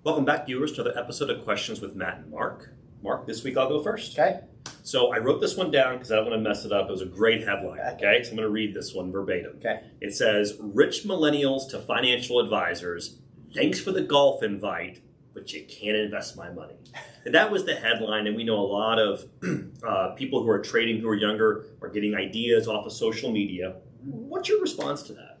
Welcome back, viewers, to another episode of Questions with Matt and Mark. Mark, this week I'll go first. Okay. So I wrote this one down because I don't want to mess it up. It was a great headline, okay? So I'm going to read this one verbatim. Okay. It says, Rich Millennials to Financial Advisors, thanks for the golf invite, but you can't invest my money. And that was the headline, and we know a lot of people who are trading who are younger are getting ideas off of social media. What's your response to that?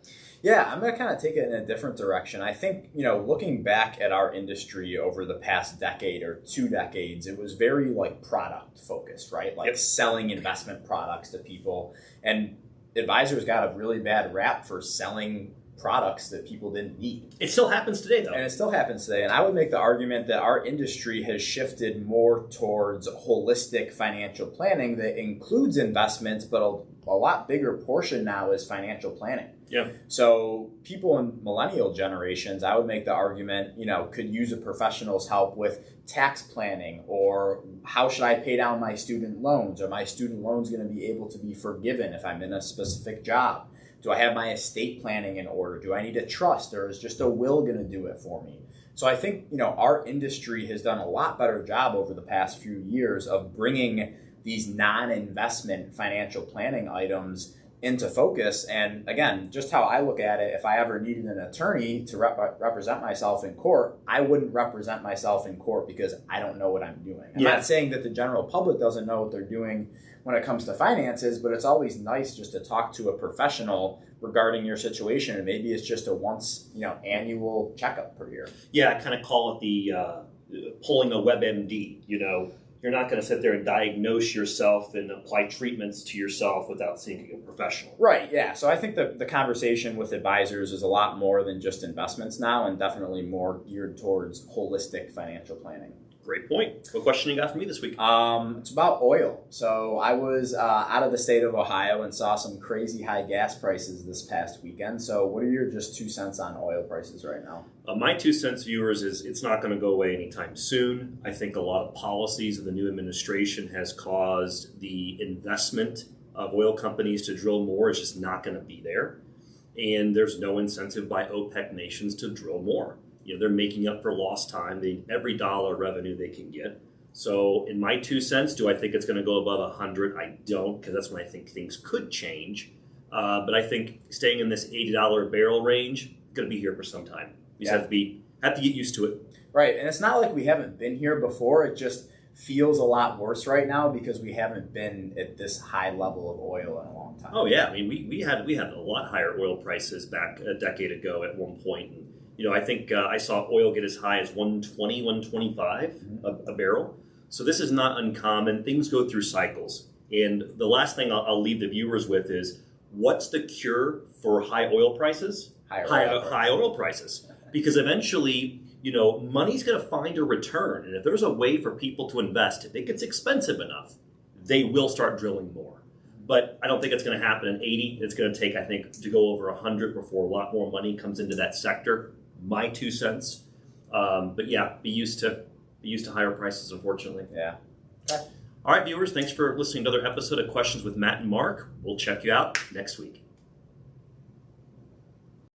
Yeah, I'm going to kind of take it in a different direction. I think, looking back at our industry over the past decade or 2 decades, it was very product focused, right? Selling investment products to people. And advisors got a really bad rap for selling products that people didn't need. It still happens today, though. And it still happens today. And I would make the argument that our industry has shifted more towards holistic financial planning that includes investments, but a lot bigger portion now is financial planning. Yeah. So people in millennial generations, I would make the argument, could use a professional's help with tax planning, or how should I pay down my student loans? Are my student loans going to be able to be forgiven if I'm in a specific job? Do I have my estate planning in order? Do I need a trust, or is just a will going to do it for me? So I think, our industry has done a lot better job over the past few years of bringing these non-investment financial planning items into focus. And again, just how I look at it, if I ever needed an attorney to represent myself in court, I wouldn't represent myself in court because I don't know what I'm doing. I'm not saying that the general public doesn't know what they're doing when it comes to finances, but it's always nice just to talk to a professional regarding your situation. And maybe it's just a once, annual checkup per year. Yeah, I kind of call it the pulling a WebMD, You're not going to sit there and diagnose yourself and apply treatments to yourself without seeing a professional. Right, yeah. So I think the conversation with advisors is a lot more than just investments now, and definitely more geared towards holistic financial planning. Great point. What question you got for me this week? It's about oil. So I was out of the state of Ohio and saw some crazy high gas prices this past weekend. So what are your just 2 cents on oil prices right now? My 2 cents, viewers, is it's not going to go away anytime soon. I think a lot of policies of the new administration has caused the investment of oil companies to drill more. It's just not going to be there. And there's no incentive by OPEC nations to drill more. They're making up for lost time. Every dollar revenue they can get. So in my 2 cents, do I think it's going to go above 100? I don't, because that's when I think things could change. But I think staying in this $80 a barrel range, going to be here for some time. You just have to get used to it. Right, and it's not like we haven't been here before. It just feels a lot worse right now because we haven't been at this high level of oil in a long time. Oh yeah, I mean we had a lot higher oil prices back a decade ago at one point. And, I think I saw oil get as high as 120, 125 a barrel. So this is not uncommon. Things go through cycles. And the last thing I'll leave the viewers with is, what's the cure for high oil prices? High oil prices. Because eventually, money's going to find a return. And if there's a way for people to invest, if it gets expensive enough, they will start drilling more. But I don't think it's going to happen in 80. It's going to take, I think, to go over 100 before a lot more money comes into that sector. My 2 cents. But yeah, be used to higher prices, unfortunately. Yeah. Okay. All right, viewers, thanks for listening to another episode of Questions with Matt and Mark. We'll check you out next week.